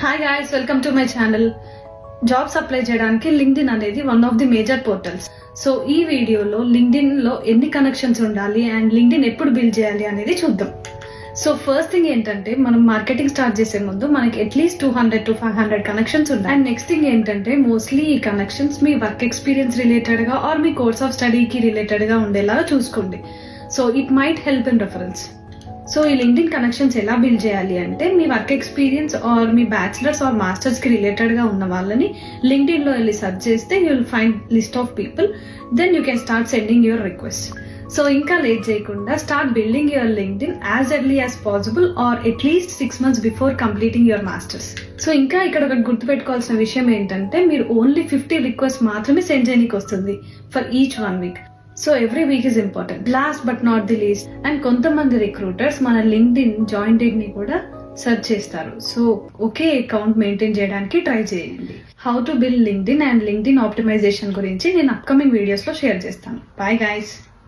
Hi guys, welcome to my channel. Jobs apply చేయడానికి LinkedIn అనేది one of the major portals. So ఈ వీడియోలో LinkedIn లో ఎన్ని కనెక్షన్స్ ఉండాలి అండ్ లింక్డ్ఇన్ ఎప్పుడు బిల్డ్ చేయాలి అనేది చూద్దాం. సో ఫస్ట్ థింగ్ ఏంటంటే, మనం మార్కెటింగ్ స్టార్ట్ చేసే ముందు మనకి అట్లీస్ట్ 200 to 500 కనెక్షన్స్ ఉన్నాయి. అండ్ నెక్స్ట్ థింగ్ ఏంటంటే, మోస్ట్లీ ఈ కనెక్షన్స్ మీ వర్క్ ఎక్స్పీరియన్స్ రిలేటెడ్ గా ఆర్ మీ కోర్స్ ఆఫ్ స్టడీకి రిలేటెడ్ గా ఉండేలాగా చూసుకోండి. So it might help in reference. So ఈ లింక్డ్ఇన్ కనెక్షన్స్ ఎలా బిల్డ్ చేయాలి అంటే, మీ వర్క్ ఎక్స్పీరియన్స్ ఆర్ మీ బ్యాచిలర్స్ ఆర్ మాస్టర్స్ కి రిలేటెడ్ గా ఉన్న వాళ్ళని లింక్డ్ఇన్ లో వెళ్ళి సెర్చ్ చేస్తే you will find list of people. Then you can start sending your request. So ఇంకా లేట్ చేయకుండా start building your LinkedIn as early as possible are at least 6 months before completing your masters. So ఇంకా ఇక్కడ ఒకటి గుర్తుపెట్టుకోవాల్సిన విషయం ఏంటంటే, మీరు only 50 request మాత్రమే సెండ్ చేయడానికి వస్తుంది for each 1 week. So every week is important. Last but not the least, and కొంతమంది రిక్రూటర్స్ మన లింక్డ్ఇన్ జాయిన్ డేట్ ని కూడా సెర్చ్ చేస్తారు. సో ఒకే అకౌంట్ మెయింటైన్ చేయడానికి ట్రై చేయండి. How to build LinkedIn and LinkedIn optimization గురించి నేను అప్కమింగ్ వీడియోస్ లో షేర్ చేస్తాను. Bye guys.